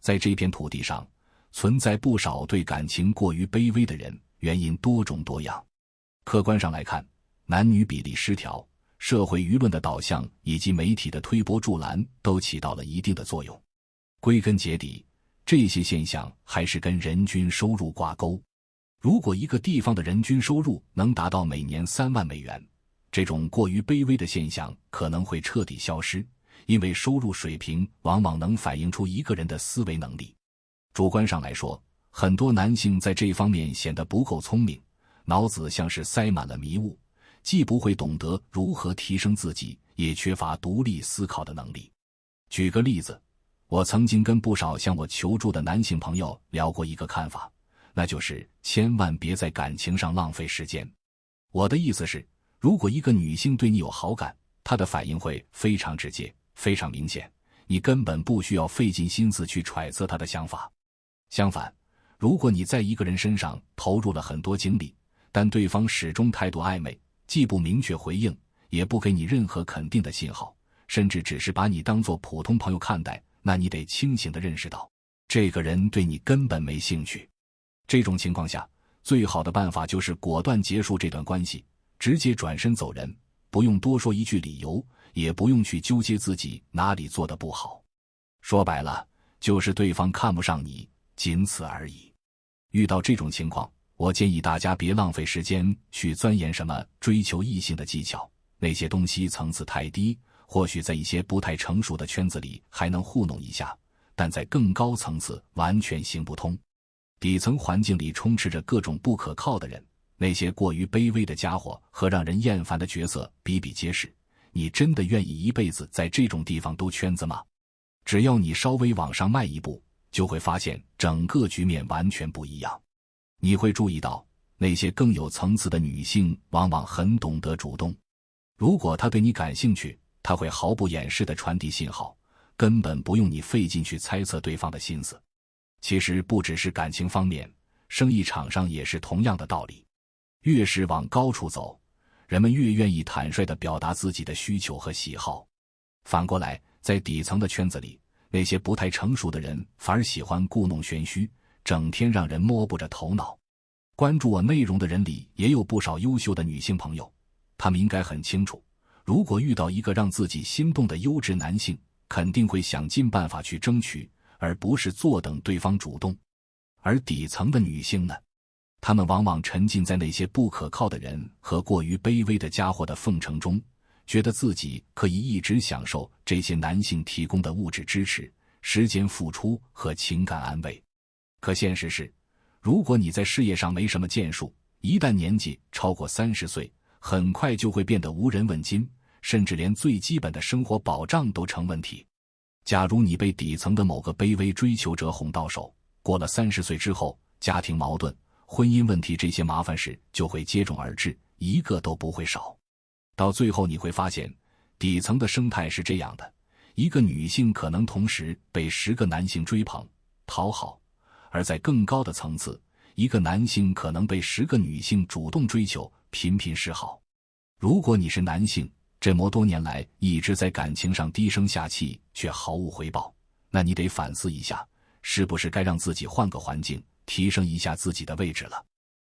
在这片土地上，存在不少对感情过于卑微的人，原因多种多样。客观上来看，男女比例失调、社会舆论的导向以及媒体的推波助澜都起到了一定的作用。归根结底，这些现象还是跟人均收入挂钩。如果一个地方的人均收入能达到每年3万美元，这种过于卑微的现象可能会彻底消失，因为收入水平往往能反映出一个人的思维能力。主观上来说，很多男性在这方面显得不够聪明，脑子像是塞满了迷雾，既不会懂得如何提升自己，也缺乏独立思考的能力。举个例子，我曾经跟不少向我求助的男性朋友聊过一个看法，那就是千万别在感情上浪费时间。我的意思是，如果一个女性对你有好感，她的反应会非常直接，非常明显，你根本不需要费尽心思去揣测她的想法。相反，如果你在一个人身上投入了很多精力，但对方始终态度暧昧，既不明确回应，也不给你任何肯定的信号，甚至只是把你当作普通朋友看待，那你得清醒地认识到，这个人对你根本没兴趣。这种情况下，最好的办法就是果断结束这段关系，直接转身走人，不用多说一句理由，也不用去纠结自己哪里做得不好。说白了，就是对方看不上你，仅此而已。遇到这种情况，我建议大家别浪费时间去钻研什么追求异性的技巧，那些东西层次太低，或许在一些不太成熟的圈子里还能糊弄一下，但在更高层次完全行不通。底层环境里充斥着各种不可靠的人，那些过于卑微的家伙和让人厌烦的角色比比皆是，你真的愿意一辈子在这种地方兜圈子吗？只要你稍微往上迈一步，就会发现整个局面完全不一样。你会注意到，那些更有层次的女性往往很懂得主动。如果她对你感兴趣，她会毫不掩饰地传递信号，根本不用你费劲去猜测对方的心思。其实不只是感情方面，生意场上也是同样的道理。越是往高处走，人们越愿意坦率地表达自己的需求和喜好。反过来，在底层的圈子里，那些不太成熟的人反而喜欢故弄玄虚，整天让人摸不着头脑。关注我内容的人里也有不少优秀的女性朋友，她们应该很清楚，如果遇到一个让自己心动的优质男性，肯定会想尽办法去争取，而不是坐等对方主动。而底层的女性呢，她们往往沉浸在那些不可靠的人和过于卑微的家伙的奉承中，觉得自己可以一直享受这些男性提供的物质支持、时间付出和情感安慰。可现实是，如果你在事业上没什么建树，一旦年纪超过30岁，很快就会变得无人问津，甚至连最基本的生活保障都成问题。假如你被底层的某个卑微追求者哄到手，过了30岁之后，家庭矛盾、婚姻问题这些麻烦事就会接踵而至，一个都不会少。到最后你会发现，底层的生态是这样的，一个女性可能同时被10个男性追捧、讨好，而在更高的层次，一个男性可能被10个女性主动追求、频频示好。如果你是男性，这么多年来一直在感情上低声下气却毫无回报，那你得反思一下，是不是该让自己换个环境，提升一下自己的位置了。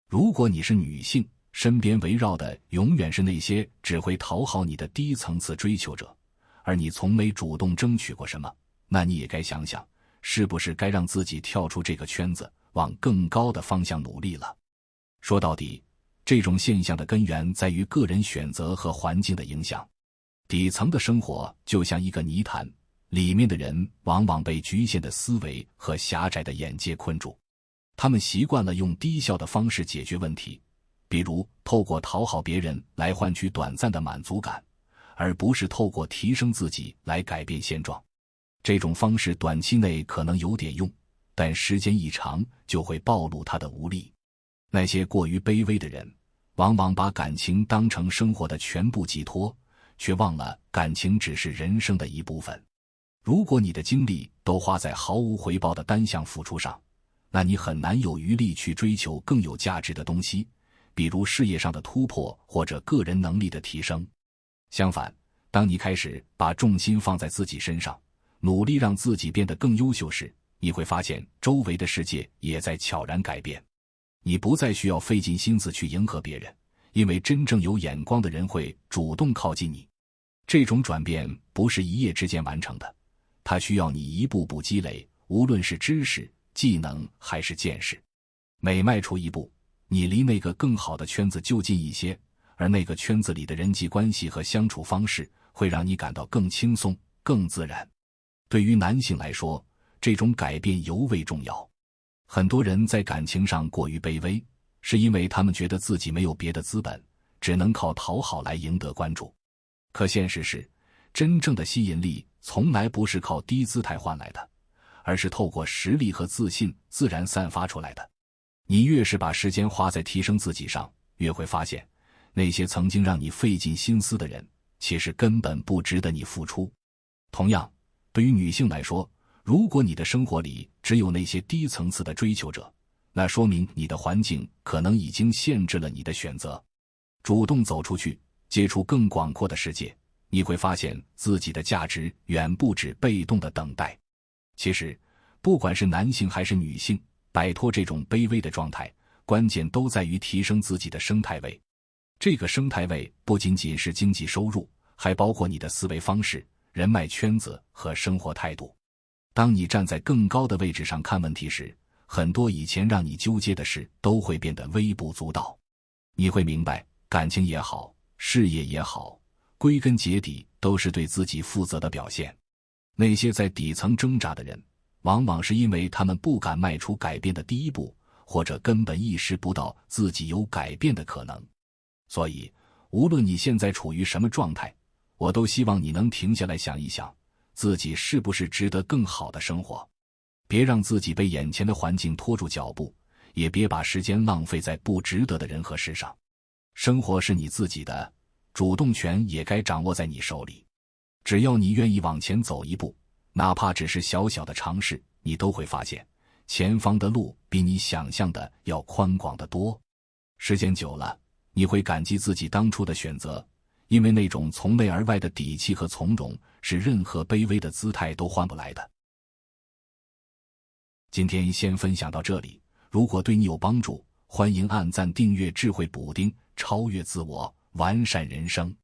如果你是女性，身边围绕的永远是那些只会讨好你的低层次追求者，而你从没主动争取过什么，那你也该想想，是不是该让自己跳出这个圈子，往更高的方向努力了。说到底，这种现象的根源在于个人选择和环境的影响。底层的生活就像一个泥潭，里面的人往往被局限的思维和狭窄的眼界困住。他们习惯了用低效的方式解决问题，比如透过讨好别人来换取短暂的满足感，而不是透过提升自己来改变现状。这种方式短期内可能有点用，但时间一长就会暴露它的无力。那些过于卑微的人，往往把感情当成生活的全部寄托，却忘了感情只是人生的一部分。如果你的精力都花在毫无回报的单向付出上，那你很难有余力去追求更有价值的东西，比如事业上的突破或者个人能力的提升。相反，当你开始把重心放在自己身上，努力让自己变得更优秀时，你会发现周围的世界也在悄然改变。你不再需要费尽心思去迎合别人，因为真正有眼光的人会主动靠近你。这种转变不是一夜之间完成的，它需要你一步步积累，无论是知识、技能还是见识。每迈出一步，你离那个更好的圈子就近一些，而那个圈子里的人际关系和相处方式会让你感到更轻松、更自然。对于男性来说，这种改变尤为重要。很多人在感情上过于卑微，是因为他们觉得自己没有别的资本，只能靠讨好来赢得关注。可现实是，真正的吸引力从来不是靠低姿态换来的，而是透过实力和自信自然散发出来的。你越是把时间花在提升自己上，越会发现，那些曾经让你费尽心思的人，其实根本不值得你付出。同样，对于女性来说，如果你的生活里只有那些低层次的追求者，那说明你的环境可能已经限制了你的选择。主动走出去，接触更广阔的世界，你会发现自己的价值远不止被动的等待。其实，不管是男性还是女性，摆脱这种卑微的状态，关键都在于提升自己的生态位。这个生态位不仅仅是经济收入，还包括你的思维方式、人脉圈子和生活态度。当你站在更高的位置上看问题时，很多以前让你纠结的事都会变得微不足道。你会明白，感情也好，事业也好，归根结底都是对自己负责的表现。那些在底层挣扎的人，往往是因为他们不敢迈出改变的第一步，或者根本意识不到自己有改变的可能。所以，无论你现在处于什么状态，我都希望你能停下来想一想，自己是不是值得更好的生活。别让自己被眼前的环境拖住脚步，也别把时间浪费在不值得的人和事上。生活是你自己的，主动权也该掌握在你手里。只要你愿意往前走一步，哪怕只是小小的尝试，你都会发现，前方的路比你想象的要宽广得多。时间久了，你会感激自己当初的选择，因为那种从内而外的底气和从容，是任何卑微的姿态都换不来的。今天先分享到这里，如果对你有帮助，欢迎按赞订阅智慧补丁，超越自我，完善人生。